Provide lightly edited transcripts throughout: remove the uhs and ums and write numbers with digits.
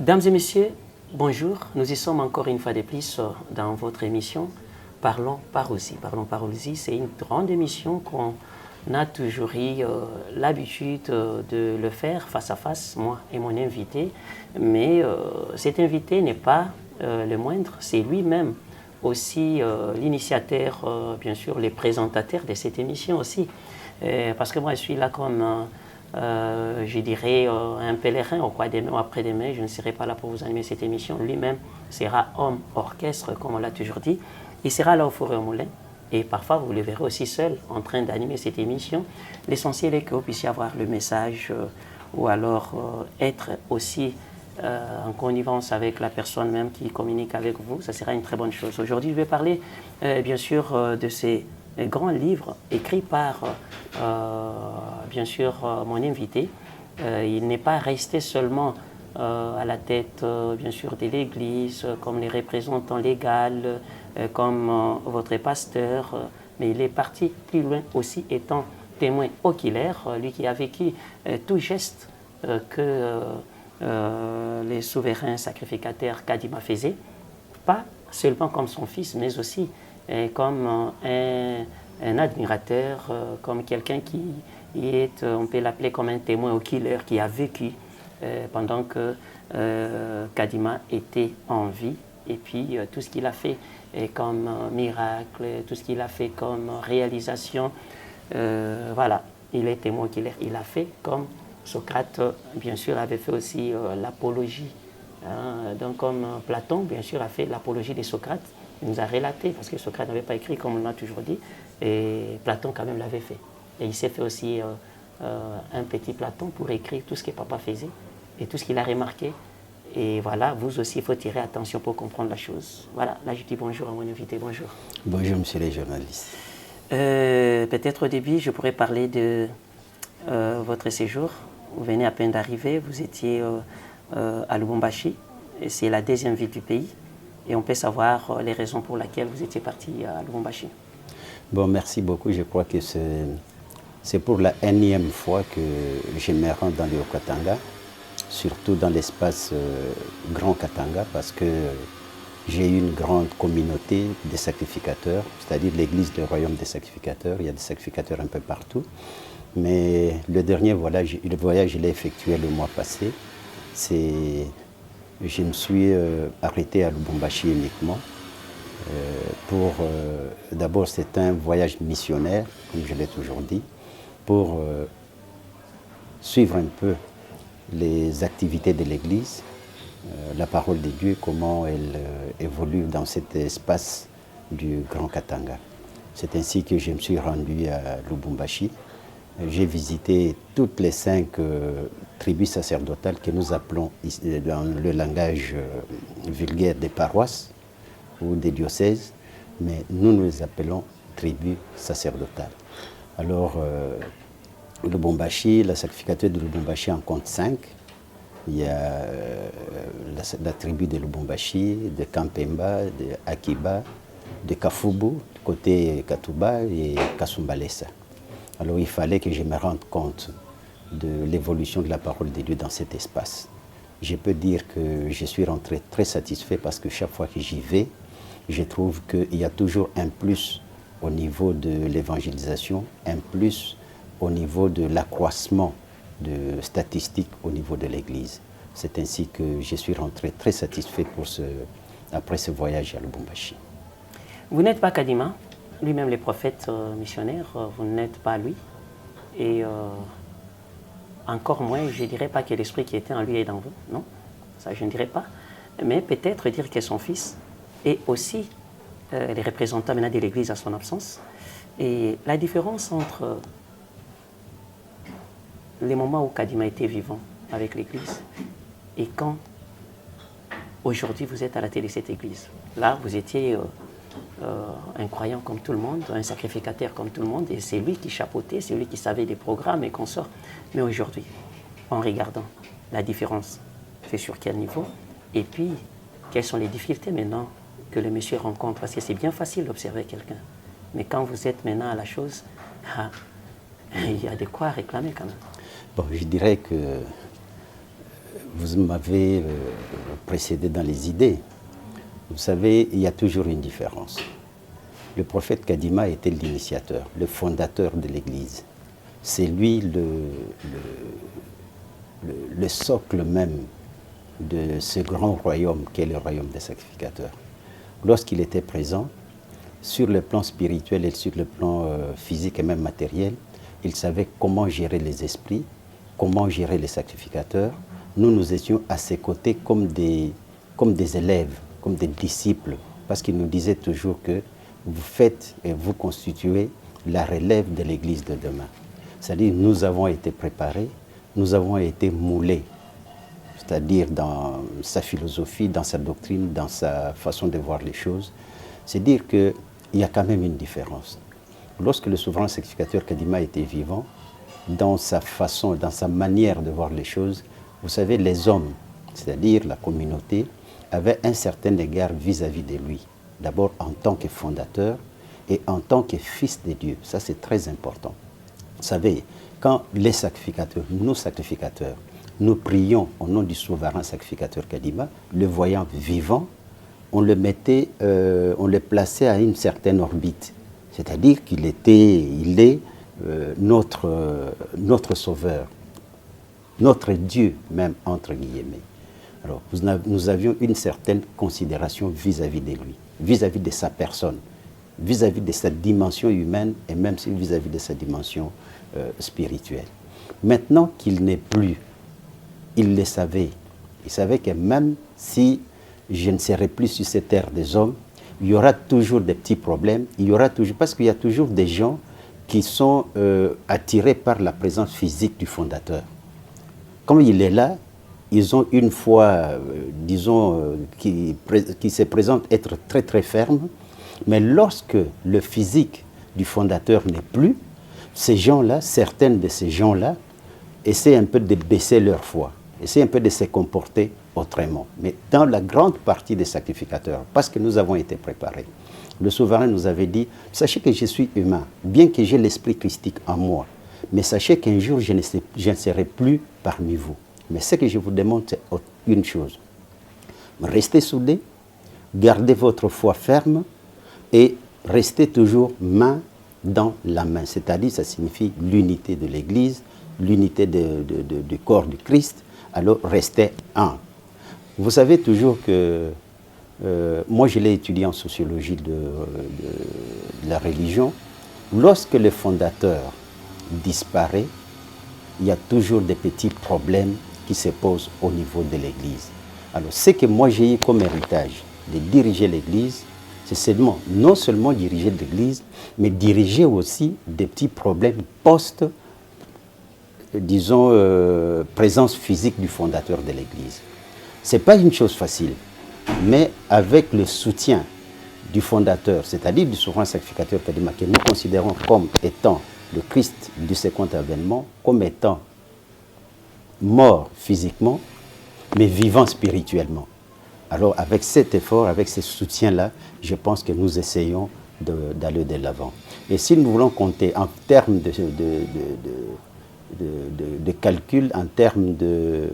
Mesdames et messieurs, bonjour. Nous y sommes encore une fois de plus dans votre émission Parlons Paroisie. Parlons Paroisie, c'est une grande émission qu'on a toujours eu l'habitude de le faire face à face, moi et mon invité. Mais cet invité n'est pas le moindre, c'est lui-même aussi l'initiateur, bien sûr, le présentateur de cette émission aussi. Parce que moi, je suis là comme... je dirais un pèlerin au quoi demain ou après-demain, je ne serai pas là pour vous animer cette émission. Lui-même sera homme orchestre, comme on l'a toujours dit. Il sera là au Four et au Moulin. Et parfois, vous le verrez aussi seul en train d'animer cette émission. L'essentiel est que vous puissiez avoir le message ou alors être aussi en connivence avec la personne même qui communique avec vous. Ça sera une très bonne chose. Aujourd'hui, je vais parler bien sûr de ces grand livre écrit par, bien sûr, mon invité. Il n'est pas resté seulement à la tête, bien sûr, de l'Église, comme les représentants légaux, comme votre pasteur, mais il est parti plus loin aussi étant témoin oculaire, lui qui a vécu tout geste que les souverains sacrificateurs Kadima faisaient, pas seulement comme son fils, mais aussi comme un admirateur, comme quelqu'un qui est, on peut l'appeler comme un témoin oculaire qui a vécu pendant que Kadima était en vie. Et puis tout ce qu'il a fait comme miracle, tout ce qu'il a fait comme réalisation, voilà, il est témoin oculaire. Il a fait comme Socrate, bien sûr, avait fait aussi l'apologie. Donc comme Platon, bien sûr, a fait l'apologie de Socrate. Il nous a relaté, parce que Socrate n'avait pas écrit, comme on l'a toujours dit, et Platon quand même l'avait fait. Et il s'est fait aussi un petit Platon pour écrire tout ce que papa faisait et tout ce qu'il a remarqué. Et voilà, vous aussi, il faut tirer attention pour comprendre la chose. Voilà, là je dis bonjour à mon invité, bonjour. Bonjour monsieur les journalistes. Peut-être au début, je pourrais parler de votre séjour. Vous venez à peine d'arriver, vous étiez à Lubumbashi, et c'est la deuxième ville du pays. Et on peut savoir les raisons pour lesquelles vous étiez parti à Lubumbashi. Bon, merci beaucoup. Je crois que c'est pour la énième fois que je me rends dans le Haut-Katanga, surtout dans l'espace Grand Katanga, parce que j'ai une grande communauté de sacrificateurs, c'est-à-dire l'église du royaume des sacrificateurs. Il y a des sacrificateurs un peu partout. Mais le dernier voyage, je l'ai effectué le mois passé. Je me suis arrêté à Lubumbashi uniquement. D'abord, c'est un voyage missionnaire, comme je l'ai toujours dit, pour suivre un peu les activités de l'Église, la parole de Dieu, comment elle évolue dans cet espace du Grand Katanga. C'est ainsi que je me suis rendu à Lubumbashi. J'ai visité toutes les 5 tribus sacerdotales que nous appelons dans le langage vulgaire des paroisses ou des diocèses, mais nous les appelons tribus sacerdotales. Alors, Lubumbashi, la sacrificature de Lubumbashi en compte 5. Il y a la tribu de Lubumbashi, de Kampemba, de Akiba, de Kafubu, côté Katuba et Kasumbalesa. Alors il fallait que je me rende compte de l'évolution de la parole de Dieu dans cet espace. Je peux dire que je suis rentré très satisfait parce que chaque fois que j'y vais, je trouve qu'il y a toujours un plus au niveau de l'évangélisation, un plus au niveau de l'accroissement de statistiques au niveau de l'Église. C'est ainsi que je suis rentré très satisfait après ce voyage à Lubumbashi. Vous n'êtes pas Kadima, lui-même le prophète missionnaire, vous n'êtes pas lui. Et encore moins, je ne dirais pas que l'esprit qui était en lui est dans vous, non, ça je ne dirais pas. Mais peut-être dire que son fils est aussi les représentants maintenant de l'Église à son absence. Et la différence entre les moments où Kadima était vivant avec l'Église. Et quand, aujourd'hui, vous êtes à la télé de cette Église, là, vous étiez un croyant comme tout le monde, un sacrificateur comme tout le monde, et c'est lui qui chapeautait, c'est lui qui savait les programmes et consorts. Mais aujourd'hui, en regardant la différence, c'est sur quel niveau, et puis, quelles sont les difficultés maintenant que le monsieur rencontre, parce que c'est bien facile d'observer quelqu'un. Mais quand vous êtes maintenant à la chose, il y a de quoi réclamer quand même. Bon, je dirais que vous m'avez précédé dans les idées. Vous savez, il y a toujours une différence. Le prophète Kadima était l'initiateur, le fondateur de l'Église. C'est lui le socle même de ce grand royaume qu'est le royaume des sacrificateurs. Lorsqu'il était présent, sur le plan spirituel et sur le plan physique et même matériel, il savait comment gérer les esprits, comment gérer les sacrificateurs. Nous étions à ses côtés comme des élèves, comme des disciples, parce qu'il nous disait toujours que vous faites et vous constituez la relève de l'Église de demain. C'est-à-dire nous avons été préparés, nous avons été moulés, c'est-à-dire dans sa philosophie, dans sa doctrine, dans sa façon de voir les choses. C'est dire qu'il y a quand même une différence. Lorsque le souverain sacrificateur Kadima était vivant, dans sa façon, dans sa manière de voir les choses, vous savez, les hommes, c'est-à-dire la communauté, avaient un certain égard vis-à-vis de lui. D'abord en tant que fondateur et en tant que fils de Dieu. Ça, c'est très important. Vous savez, quand les sacrificateurs, nous prions au nom du souverain sacrificateur Kadima, le voyant vivant, on le plaçait à une certaine orbite. C'est-à-dire qu'il est notre sauveur, notre Dieu même, entre guillemets. Alors, nous avions une certaine considération vis-à-vis de lui, vis-à-vis de sa personne, vis-à-vis de sa dimension humaine et même vis-à-vis de sa dimension spirituelle. Maintenant qu'il n'est plus, il le savait. Il savait que même si je ne serai plus sur cette terre des hommes, il y aura toujours des petits problèmes, parce qu'il y a toujours des gens qui sont attirés par la présence physique du fondateur. Comme il est là, ils ont une foi, qui se présente être très très ferme, mais lorsque le physique du fondateur n'est plus, ces gens-là, certaines de ces gens-là, essaient un peu de baisser leur foi, essaient un peu de se comporter autrement. Mais dans la grande partie des sacrificateurs, parce que nous avons été préparés, le souverain nous avait dit, sachez que je suis humain, bien que j'ai l'esprit christique en moi, mais sachez qu'un jour je ne serai plus parmi vous. Mais ce que je vous demande, c'est une chose. Restez soudés, gardez votre foi ferme et restez toujours main dans la main. C'est-à-dire, ça signifie l'unité de l'Église, l'unité du corps du Christ. Alors, restez un. Vous savez toujours que, moi je l'ai étudié en sociologie de la religion, lorsque le fondateur disparaît, il y a toujours des petits problèmes qui se posent au niveau de l'Église. Alors, ce que moi j'ai eu comme héritage de diriger l'Église, c'est non seulement diriger l'Église, mais diriger aussi des petits problèmes présence physique du fondateur de l'Église. Ce n'est pas une chose facile, mais avec le soutien du fondateur, c'est-à-dire du souverain sacrificateur Kadima, que nous considérons comme étant le Christ du second avènement, comme étant mort physiquement, mais vivant spirituellement. Alors avec cet effort, avec ce soutien-là, je pense que nous essayons d'aller de l'avant. Et si nous voulons compter en termes de calcul, en termes de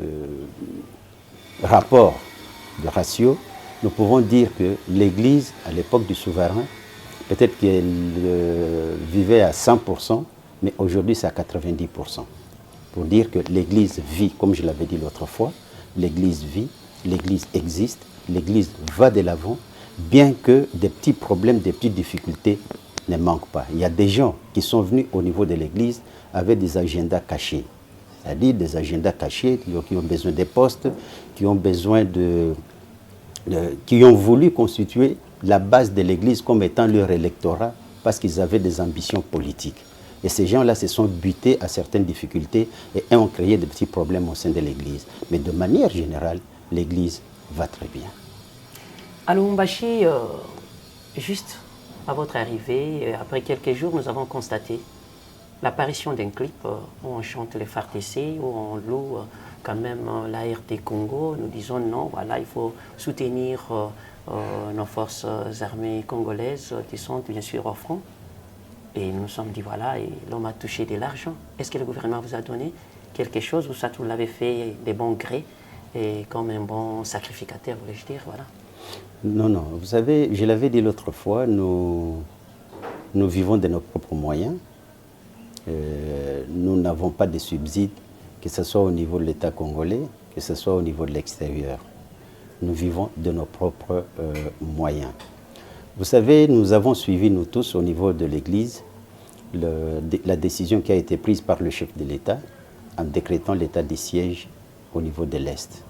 rapport, de ratio, nous pouvons dire que l'Église, à l'époque du souverain, peut-être qu'elle vivait à 100%, mais aujourd'hui c'est à 90%. Pour dire que l'Église vit, comme je l'avais dit l'autre fois, l'Église vit, l'Église existe, l'Église va de l'avant, bien que des petits problèmes, des petites difficultés ne manquent pas. Il y a des gens qui sont venus au niveau de l'Église avec des agendas cachés, c'est-à-dire des agendas cachés qui ont besoin des postes, qui ont voulu constituer la base de l'Église comme étant leur électorat parce qu'ils avaient des ambitions politiques. Et ces gens-là se sont butés à certaines difficultés et ont créé des petits problèmes au sein de l'Église. Mais de manière générale, l'Église va très bien. À Lubumbashi, juste à votre arrivée, après quelques jours, nous avons constaté l'apparition d'un clip où on chante les FARDC, où on loue quand même la RT Congo. Nous disons non, voilà, il faut soutenir nos forces armées congolaises qui sont bien sûr au front. Et nous nous sommes dit voilà, et l'homme a touché de l'argent. Est-ce que le gouvernement vous a donné quelque chose ou ça vous l'avez fait de bon gré et comme un bon sacrificateur, voulais-je dire, voilà. Non, non, vous savez, je l'avais dit l'autre fois, nous vivons de nos propres moyens. Nous n'avons pas de subsides, que ce soit au niveau de l'État congolais, que ce soit au niveau de l'extérieur. Nous vivons de nos propres moyens. Vous savez, nous avons suivi, nous tous, au niveau de l'Église, la décision qui a été prise par le chef de l'État en décrétant l'état de siège au niveau de l'Est.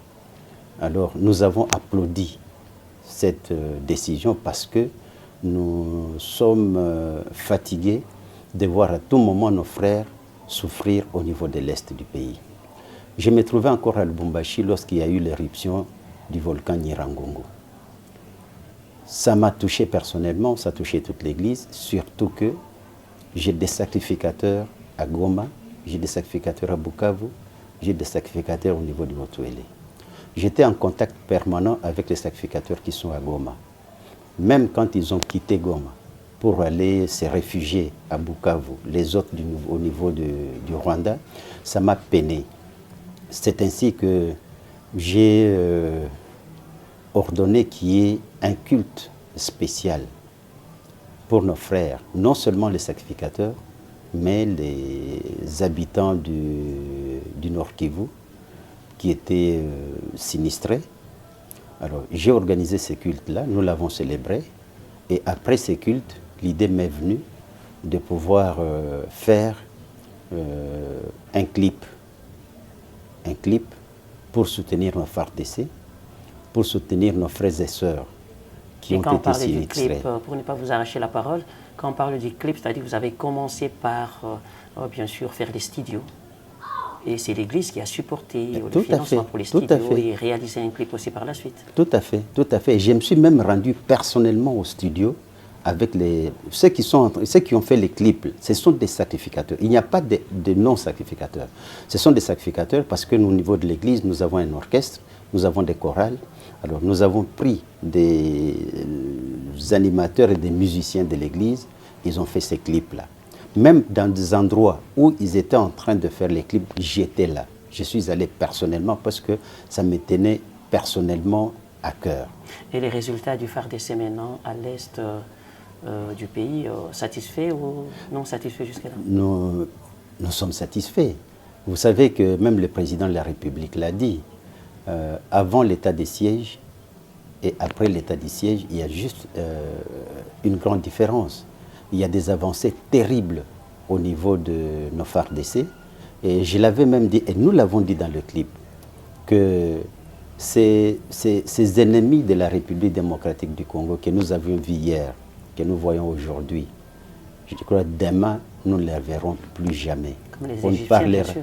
Alors, nous avons applaudi cette décision parce que nous sommes fatigués de voir à tout moment nos frères souffrir au niveau de l'Est du pays. Je me trouvais encore à Lubumbashi lorsqu'il y a eu l'éruption du volcan Nyiragongo. Ça m'a touché personnellement, ça a touché toute l'Église, surtout que j'ai des sacrificateurs à Goma, j'ai des sacrificateurs à Bukavu, j'ai des sacrificateurs au niveau du Haut-Uélé. J'étais en contact permanent avec les sacrificateurs qui sont à Goma. Même quand ils ont quitté Goma pour aller se réfugier à Bukavu, les autres au niveau du Rwanda, ça m'a peiné. C'est ainsi que j'ai ordonné qu'il y ait un culte spécial pour nos frères, non seulement les sacrificateurs, mais les habitants du Nord Kivu qui étaient sinistrés. Alors, j'ai organisé ce culte-là, nous l'avons célébré, et après ce culte, l'idée m'est venue de pouvoir faire un clip pour soutenir nos FARDC, pour soutenir nos frères et sœurs qui ont été sinistrés. Clip, pour ne pas vous arracher la parole, quand on parle du clip, c'est-à-dire que vous avez commencé par, bien sûr, faire des studios. Et c'est l'Église qui a supporté le financement pour les studios et réalisé un clip aussi par la suite. Tout à fait, tout à fait. Je me suis même rendu personnellement au studio avec ceux qui ont fait les clips. Ce sont des sacrificateurs. Il n'y a pas de non-sacrificateurs. Ce sont des sacrificateurs parce que nous, au niveau de l'Église, nous avons un orchestre, nous avons des chorales. Alors nous avons pris des animateurs et des musiciens de l'Église. Ils ont fait ces clips-là. Même dans des endroits où ils étaient en train de faire les clips, j'étais là. Je suis allé personnellement parce que ça me tenait personnellement à cœur. Et les résultats du FARDC maintenant à l'est du pays, satisfaits ou non satisfaits jusqu'à là? Nous sommes satisfaits. Vous savez que même le président de la République l'a dit. Avant l'état de siège et après l'état de siège, il y a juste une grande différence. Il y a des avancées terribles au niveau de nos FARDC. Et je l'avais même dit, et nous l'avons dit dans le clip, que ces ennemis de la République démocratique du Congo que nous avions vus hier, que nous voyons aujourd'hui, je crois que demain, nous ne les verrons plus jamais. Comme les Égyptiens, bien sûr.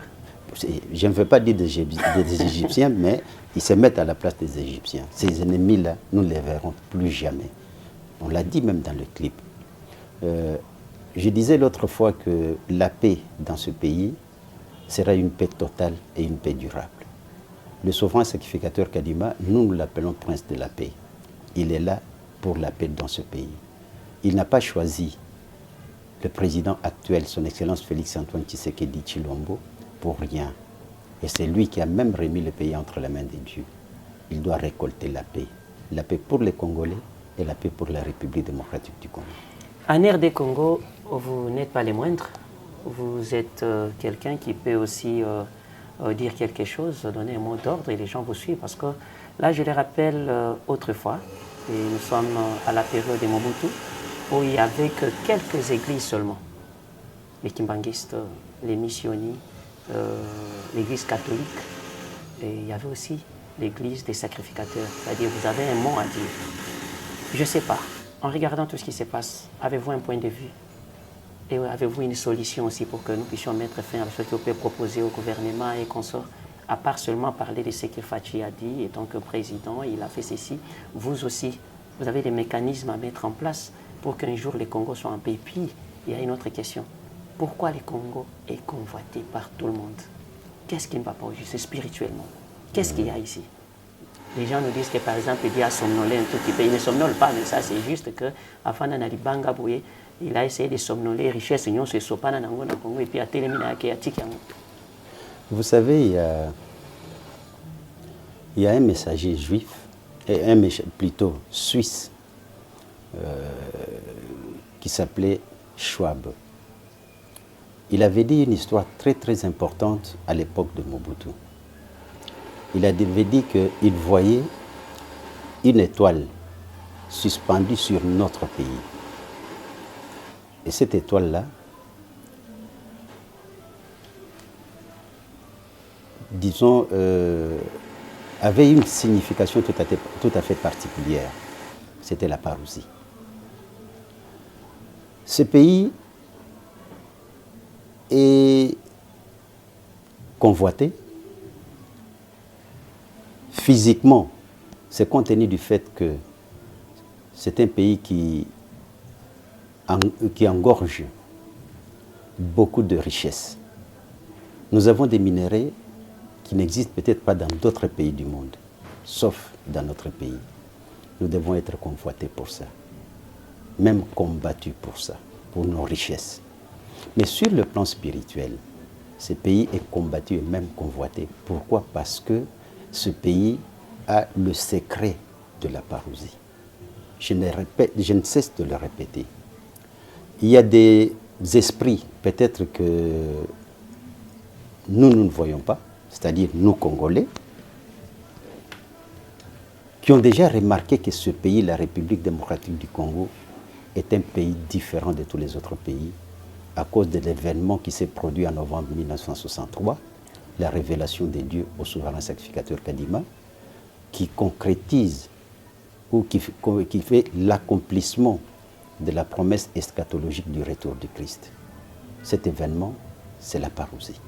Je ne veux pas dire des Égyptiens, mais ils se mettent à la place des Égyptiens. Ces ennemis-là, nous ne les verrons plus jamais. On l'a dit même dans le clip. Je disais l'autre fois que la paix dans ce pays sera une paix totale et une paix durable. Le souverain sacrificateur Kadima, nous l'appelons prince de la paix. Il est là pour la paix dans ce pays. Il n'a pas choisi le président actuel, son Excellence Félix-Antoine Tshisekedi Tshilombo, pour rien. Et c'est lui qui a même remis le pays entre les mains de Dieu. Il doit récolter la paix pour les Congolais et la paix pour la République démocratique du Congo. En RD Congo, vous n'êtes pas les moindres. Vous êtes quelqu'un qui peut aussi dire quelque chose, donner un mot d'ordre et les gens vous suivent. Parce que là, je les rappelle autrefois, et nous sommes à la période de Mobutu, où il n'y avait que quelques églises seulement. Les Kimbanguistes, les missionnaires, l'église catholique, et il y avait aussi l'église des sacrificateurs. C'est-à-dire, vous avez un mot à dire. Je ne sais pas. En regardant tout ce qui se passe, avez-vous un point de vue? Et avez-vous une solution aussi pour que nous puissions mettre fin à ce que vous pouvez proposer au gouvernement et qu'on sorte, à part seulement parler de ce que Fachi a dit, étant que président, il a fait ceci, vous aussi, vous avez des mécanismes à mettre en place pour qu'un jour les Congos soient en paix. Puis, il y a une autre question. Pourquoi le Congo est convoité par tout le monde? Qu'est-ce qui ne va pas au juste spirituellement? Qu'est-ce qu'il y a ici? Les gens nous disent que par exemple, il a somnolé un tout petit peu. Il ne somnole pas, mais ça c'est juste que avant d'analyser Banga Bouye, il a essayé de somnoler richesse, nous se sopana dans le Congo et puis à Télémina qui a Tikiang. Vous savez, il y a un messager juif, et plutôt suisse, qui s'appelait Schwab. Il avait dit une histoire très très importante à l'époque de Mobutu. Il avait dit qu'il voyait une étoile suspendue sur notre pays. Et cette étoile-là, disons, avait une signification tout à fait particulière. C'était la parousie. Ce pays est convoité. Physiquement, c'est compte tenu du fait que c'est un pays qui engorge beaucoup de richesses. Nous avons des minéraux qui n'existent peut-être pas dans d'autres pays du monde, sauf dans notre pays. Nous devons être convoités pour ça, même combattus pour ça, pour nos richesses. Mais sur le plan spirituel, ce pays est combattu et même convoité. Pourquoi? Parce que ce pays a le secret de la parousie. Je ne cesse de le répéter. Il y a des esprits, peut-être que nous ne voyons pas, c'est-à-dire nous Congolais, qui ont déjà remarqué que ce pays, la République démocratique du Congo, est un pays différent de tous les autres pays à cause de l'événement qui s'est produit en novembre 1963, la révélation des dieux au souverain sacrificateur Kadima, qui concrétise ou qui fait l'accomplissement de la promesse eschatologique du retour du Christ. Cet événement, c'est la parousie.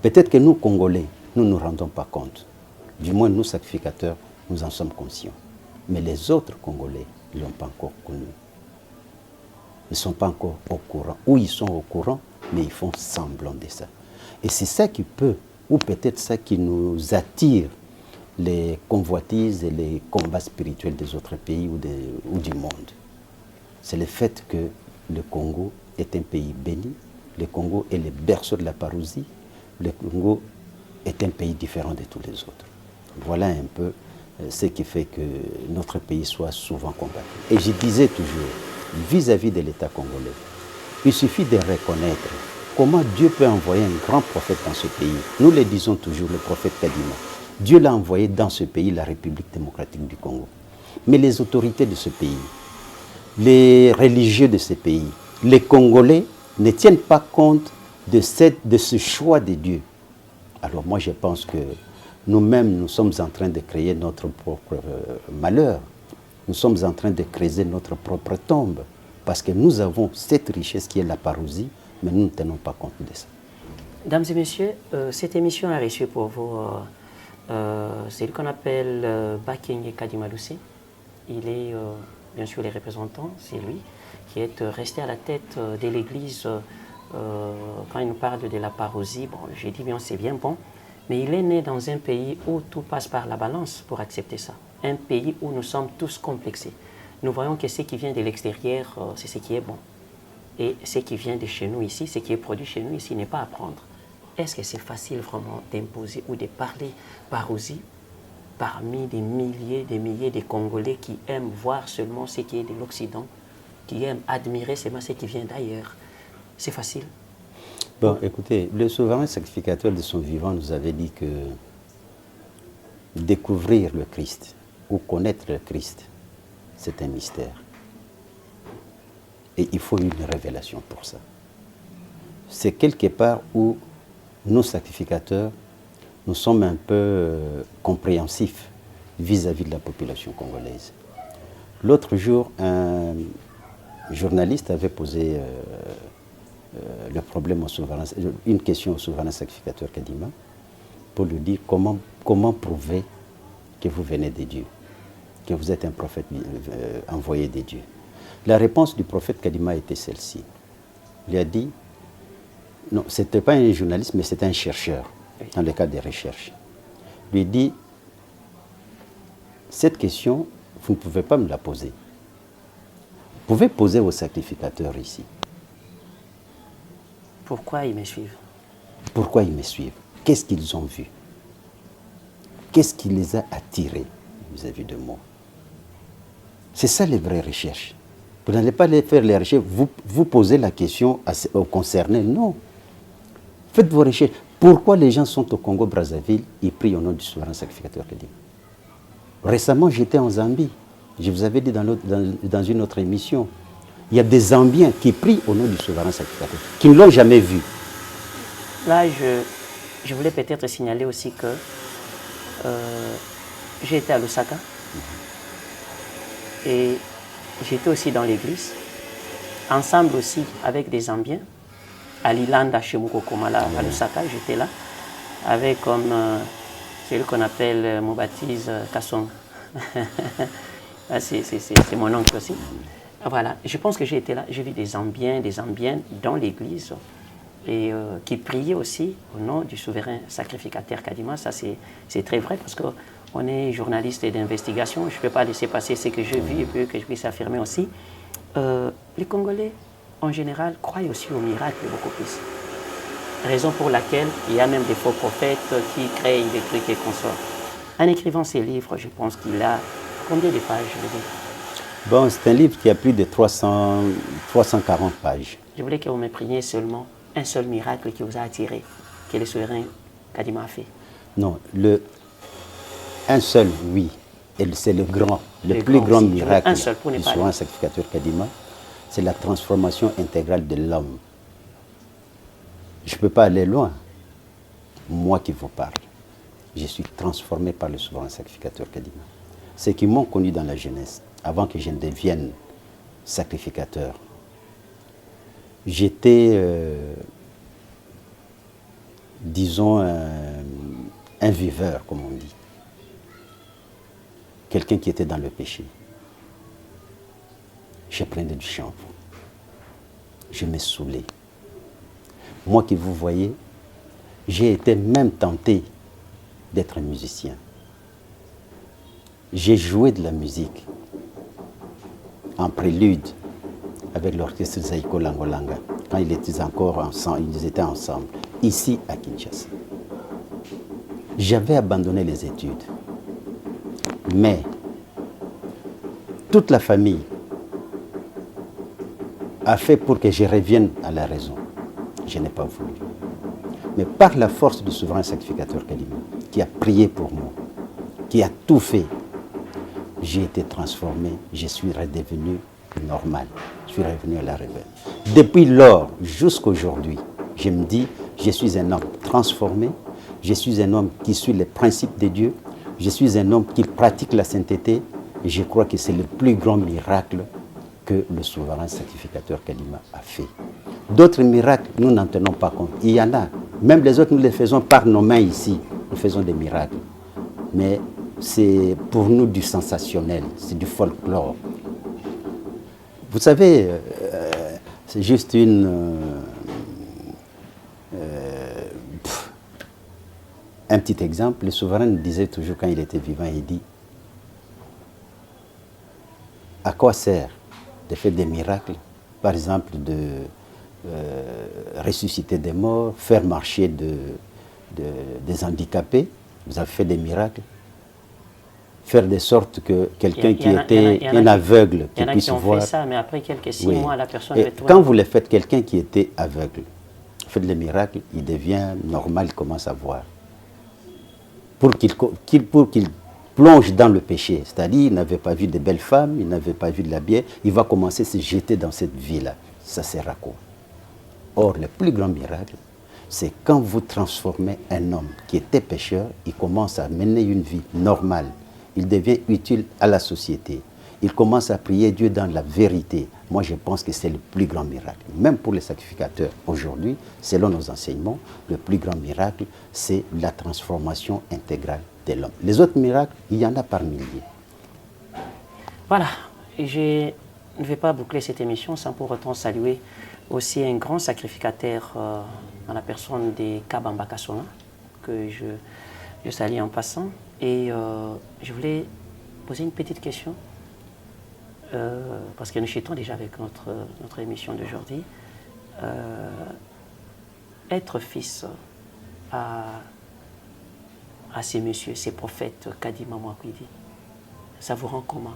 Peut-être que nous, Congolais, nous ne nous rendons pas compte. Du moins, nous, sacrificateurs, nous en sommes conscients. Mais les autres Congolais ne l'ont pas encore connu. Ils ne sont pas encore au courant. Ou ils sont au courant, mais ils font semblant de ça. Et c'est ça qui peut, ou peut-être ça qui nous attire les convoitises et les combats spirituels des autres pays ou du monde. C'est le fait que le Congo est un pays béni, le Congo est le berceau de la parousie, le Congo est un pays différent de tous les autres. Voilà un peu ce qui fait que notre pays soit souvent combattu. Et je disais toujours, vis-à-vis de l'État congolais, il suffit de reconnaître comment Dieu peut envoyer un grand prophète dans ce pays. Nous le disons toujours, le prophète Kadima. Dieu l'a envoyé dans ce pays, la République démocratique du Congo. Mais les autorités de ce pays, les religieux de ce pays, les Congolais ne tiennent pas compte de ce choix de Dieu. Alors moi je pense que nous-mêmes, nous sommes en train de créer notre propre malheur. Nous sommes en train de créer notre propre tombe. Parce que nous avons cette richesse qui est la parousie, mais nous ne tenons pas compte de ça. Mesdames et messieurs, cette émission a reçu pour vous celui qu'on appelle Bakenge Kadima Lussé. Il est bien sûr les représentants, c'est lui qui est resté à la tête de l'église quand il nous parle de la parousie. Bon, j'ai dit bien, c'est bien bon, mais il est né dans un pays où tout passe par la balance pour accepter ça. Un pays où nous sommes tous complexés. Nous voyons que ce qui vient de l'extérieur, c'est ce qui est bon. Et ce qui vient de chez nous ici, ce qui est produit chez nous ici, n'est pas à prendre. Est-ce que c'est facile vraiment d'imposer ou de parler parousie parmi des milliers de Congolais qui aiment voir seulement ce qui est de l'Occident, qui aiment admirer seulement ce qui vient d'ailleurs? C'est facile? Bon, écoutez, le souverain sacrificateur de son vivant nous avait dit que découvrir le Christ ou connaître le Christ, c'est un mystère. Et il faut une révélation pour ça. C'est quelque part où nous, sacrificateurs, nous sommes un peu compréhensifs vis-à-vis de la population congolaise. L'autre jour, un journaliste avait posé le problème au souverain, une question au souverain sacrificateur Kadima, pour lui dire comment prouver que vous venez de Dieu, que vous êtes un prophète envoyé de Dieu. La réponse du prophète Kadima était celle-ci. Il a dit, non, ce n'était pas un journaliste, mais c'était un chercheur, dans le cadre des recherches. Il lui dit, cette question, vous ne pouvez pas me la poser. Vous pouvez poser aux sacrificateurs ici. Pourquoi ils me suivent? Pourquoi ils me suivent? Qu'est-ce qu'ils ont vu? Qu'est-ce qui les a attirés vis-à-vis de moi? C'est ça les vraies recherches. Vous n'allez pas faire les recherches, vous posez la question aux concernés. Non. Faites vos recherches. Pourquoi les gens sont au Congo-Brazzaville? Ils prient au nom du souverain sacrificateur Kadima. Récemment, j'étais en Zambie. Je vous avais dit dans une autre émission. Il y a des Zambiens qui prient au nom du souverain sacrificateur, qui ne l'ont jamais vu. Là, je voulais peut-être signaler aussi que j'ai été à Lusaka et j'étais aussi dans l'église, ensemble aussi avec des Zambiens, à Lilanda, chez Mukokomala, à Lusaka, j'étais là, avec comme celui qu'on appelle mon baptise Kassong. C'est mon oncle aussi. Voilà, je pense que j'ai été là, j'ai vu des Zambiennes dans l'église et qui priaient aussi au nom du souverain sacrificateur Kadima. Ça, c'est très vrai parce qu'on est journaliste d'investigation. Je ne peux pas laisser passer ce que je vis et puis que je puisse affirmer aussi. Les Congolais, en général, croient aussi au miracle beaucoup plus. Raison pour laquelle il y a même des faux prophètes qui créent des trucs et consorts. En écrivant ces livres, je pense qu'il a combien de pages, le livre? Bon, c'est un livre qui a plus de 340 pages. Je voulais que vous me preniez seulement un seul miracle qui vous a attiré, que le souverain Kadima a fait. Non, un seul, oui. Et c'est le plus grand miracle du souverain sacrificateur Kadima, c'est la transformation intégrale de l'homme. Je ne peux pas aller loin. Moi qui vous parle, je suis transformé par le souverain sacrificateur Kadima. Ceux qui m'ont connu dans la jeunesse, avant que je ne devienne sacrificateur, j'étais, disons, un viveur, comme on dit. Quelqu'un qui était dans le péché. Je prenais du chanvre. Je me saoulais. Moi qui vous voyez, j'ai été même tenté d'être musicien. J'ai joué de la musique en prélude avec l'orchestre Zaiko Langolanga, quand ils étaient encore ensemble, ici à Kinshasa. J'avais abandonné les études, mais toute la famille a fait pour que je revienne à la raison. Je n'ai pas voulu. Mais par la force du souverain sacrificateur Kadima, qui a prié pour moi, qui a tout fait, j'ai été transformé, je suis redevenu normal. Je suis revenu à la réveil. Depuis lors jusqu'à aujourd'hui, je me dis, je suis un homme transformé, je suis un homme qui suit les principes de Dieu, je suis un homme qui pratique la sainteté, et je crois que c'est le plus grand miracle que le souverain sacrificateur Kadima a fait. D'autres miracles, nous n'en tenons pas compte. Il y en a. Même les autres, nous les faisons par nos mains ici. Nous faisons des miracles. Mais c'est pour nous du sensationnel, c'est du folklore. Vous savez, c'est juste un petit exemple. Le souverain disait toujours quand il était vivant, il dit, à quoi sert de faire des miracles, par exemple de ressusciter des morts, faire marcher des handicapés, vous avez fait des miracles, faire de sorte que quelqu'un qui était un aveugle qui puisse voir. Il y en a qui ont fait ça, mais après quelques 6 mois, la personne retourne. Quand vous le faites, quelqu'un qui était aveugle, faites le miracle, il devient normal, il commence à voir. Pour qu'il plonge dans le péché, c'est-à-dire il n'avait pas vu de belles femmes, il n'avait pas vu de la bière, il va commencer à se jeter dans cette vie-là. Ça sert à quoi? Or, le plus grand miracle, c'est quand vous transformez un homme qui était pécheur, il commence à mener une vie normale, il devient utile à la société, il commence à prier Dieu dans la vérité. Moi, je pense que c'est le plus grand miracle. Même pour les sacrificateurs, aujourd'hui, selon nos enseignements, le plus grand miracle, c'est la transformation intégrale de l'homme. Les autres miracles, il y en a par milliers. Voilà, je ne vais pas boucler cette émission sans pour autant saluer aussi un grand sacrificateur dans la personne de Kabamba Kasonga, que je salue en passant. Et je voulais poser une petite question. Parce que nous chutons déjà avec notre émission d'aujourd'hui. Être fils à ces messieurs, ces prophètes Kadima Mwakwidi, ça vous rend comment?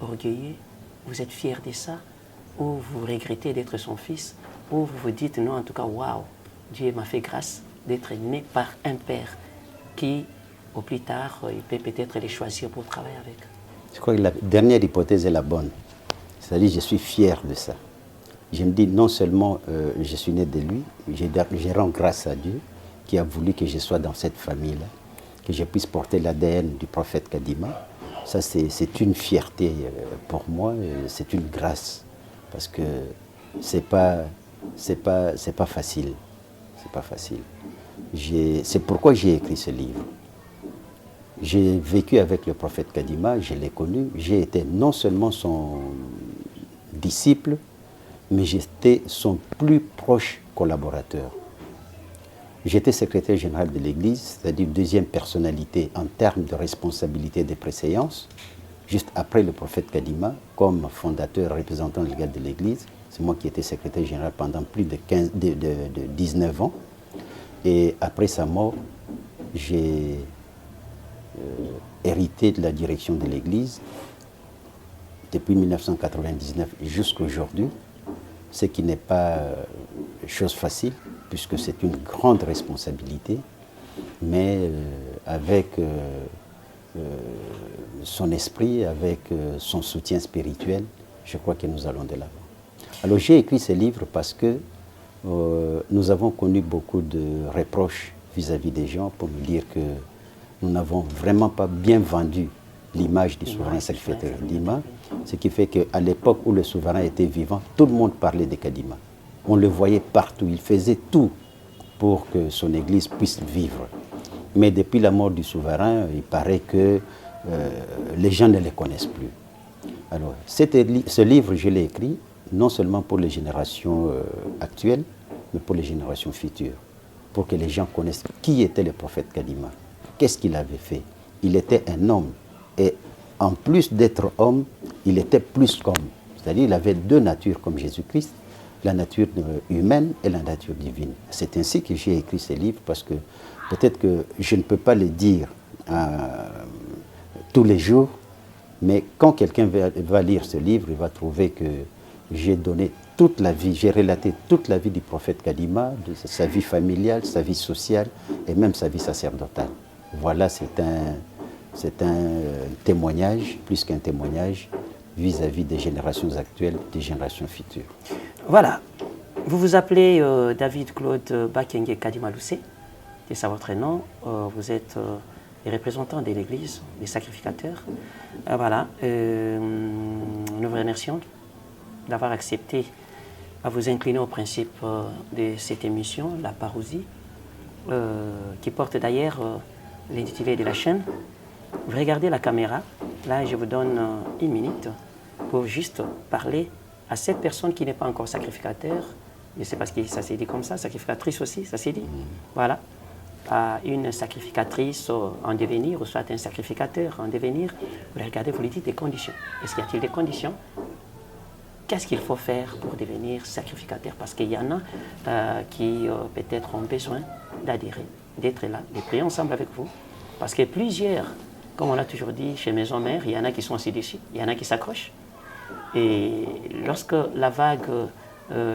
Orgueilleux? Vous êtes fier de ça? Ou vous regrettez d'être son fils? Ou vous vous dites non, en tout cas, waouh, Dieu m'a fait grâce d'être né par un père qui, au plus tard, il peut peut-être les choisir pour travailler avec? Je crois que la dernière hypothèse est la bonne. C'est-à-dire, je suis fier de ça. Je me dis, non seulement je suis né de lui, je rends grâce à Dieu qui a voulu que je sois dans cette famille-là, que je puisse porter l'ADN du prophète Kadima. Ça, c'est une fierté pour moi, c'est une grâce. Parce que c'est pas facile. C'est pas facile. C'est pourquoi j'ai écrit ce livre. J'ai vécu avec le prophète Kadima, je l'ai connu, j'ai été non seulement son disciple, mais j'étais son plus proche collaborateur. J'étais secrétaire général de l'Église, c'est-à-dire deuxième personnalité en termes de responsabilité de préséance, juste après le prophète Kadima, comme fondateur et représentant légal de l'Église. C'est moi qui étais secrétaire général pendant plus de 19 ans. Et après sa mort, j'ai hérité de la direction de l'Église depuis 1999 jusqu'à aujourd'hui, ce qui n'est pas chose facile, puisque c'est une grande responsabilité, mais avec son esprit, avec son soutien spirituel, je crois que nous allons de l'avant. Alors j'ai écrit ce livre parce que nous avons connu beaucoup de reproches vis-à-vis des gens pour nous dire que nous n'avons vraiment pas bien vendu l'image du souverain sacrificateur Kadima, ce qui fait qu'à l'époque où le souverain était vivant, tout le monde parlait de Kadima. On le voyait partout, il faisait tout pour que son église puisse vivre. Mais depuis la mort du souverain, il paraît que les gens ne les connaissent plus. Alors, ce livre, je l'ai écrit non seulement pour les générations actuelles, mais pour les générations futures, pour que les gens connaissent qui était le prophète Kadima. Qu'est-ce qu'il avait fait? Il était un homme. Et en plus d'être homme, il était plus qu'homme. C'est-à-dire qu'il avait deux natures comme Jésus-Christ, la nature humaine et la nature divine. C'est ainsi que j'ai écrit ce livre, parce que peut-être que je ne peux pas le dire tous les jours, mais quand quelqu'un va lire ce livre, il va trouver que j'ai donné toute la vie, j'ai relaté toute la vie du prophète Kadima, de sa vie familiale, sa vie sociale et même sa vie sacerdotale. Voilà, c'est un témoignage, plus qu'un témoignage, vis-à-vis des générations actuelles, des générations futures. Voilà. Vous vous appelez David Claude Bakenge Kadima Loussé, c'est ça votre nom. Vous êtes les représentants de l'Église, des sacrificateurs. Voilà. Nous vous remercions d'avoir accepté à vous incliner au principe de cette émission, la parousie, qui porte d'ailleurs l'intitulé de la chaîne. Vous regardez la caméra, là je vous donne une minute pour juste parler à cette personne qui n'est pas encore sacrificateur, je ne sais pas si ça s'est dit comme ça, sacrificatrice aussi, ça s'est dit, voilà, à une sacrificatrice en devenir, ou soit un sacrificateur en devenir, vous les regardez, vous lui dites des conditions. Est-ce qu'il y a-t-il des conditions? Qu'est-ce qu'il faut faire pour devenir sacrificateur? Parce qu'il y en a qui peut-être ont besoin d'adhérer, d'être là, de prier ensemble avec vous. Parce que plusieurs, comme on l'a toujours dit chez Maison Mère, il y en a qui sont assis dessus, il y en a qui s'accrochent. Et lorsque la vague,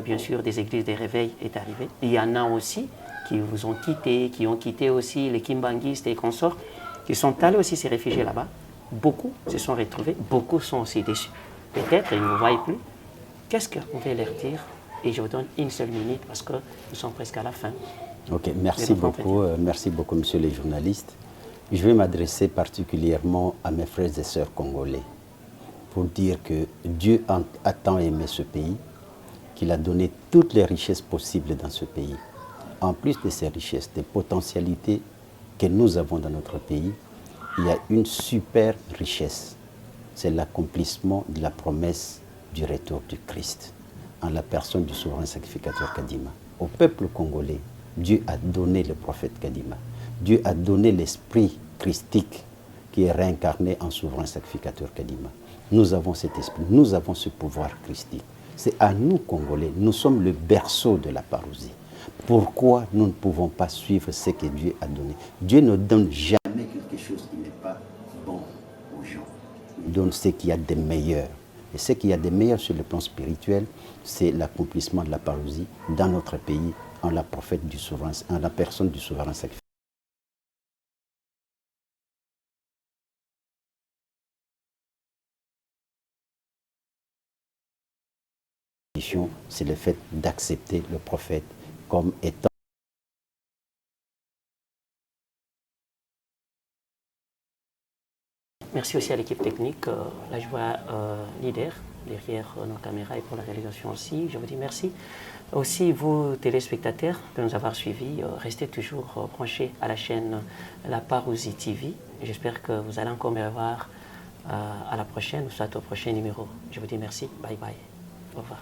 bien sûr, des églises des réveils est arrivée, il y en a aussi qui vous ont quitté, qui ont quitté aussi les kimbanguistes et consorts, qui sont allés aussi se réfugier là-bas. Beaucoup se sont retrouvés, beaucoup sont aussi déçus. Peut-être ils ne vous voient plus. Qu'est-ce que vous pouvez leur dire? Et je vous donne une seule minute parce que nous sommes presque à la fin. Ok, merci beaucoup, monsieur les journalistes. Je vais m'adresser particulièrement à mes frères et sœurs congolais. pour dire que Dieu a tant aimé ce pays qu'il a donné toutes les richesses possibles dans ce pays. En plus de ces richesses, des potentialités que nous avons dans notre pays, il y a une super richesse. C'est l'accomplissement de la promesse du retour du Christ en la personne du souverain sacrificateur Kadima. Au peuple congolais, Dieu a donné le prophète Kadima. Dieu a donné l'esprit christique qui est réincarné en souverain sacrificateur Kadima. Nous avons cet esprit, nous avons ce pouvoir christique. C'est à nous, Congolais, nous sommes le berceau de la parousie. Pourquoi nous ne pouvons pas suivre ce que Dieu a donné? Dieu ne donne jamais quelque chose qui n'est pas bon aux gens. Il donne ce qu'il y a de meilleur. Et ce qu'il y a de meilleur sur le plan spirituel, c'est l'accomplissement de la parousie dans notre pays, en la prophète du souverain, en la personne du souverain sacrificateur. C'est le fait d'accepter le prophète comme étant. Merci aussi à l'équipe technique, la joie leader derrière nos caméras et pour la réalisation aussi. Je vous dis merci. Aussi, vous téléspectateurs, de nous avoir suivis. Restez toujours branchés à la chaîne La Parousie TV. J'espère que vous allez encore me revoir à la prochaine, ou soit au prochain numéro. Je vous dis merci. Bye bye. Au revoir.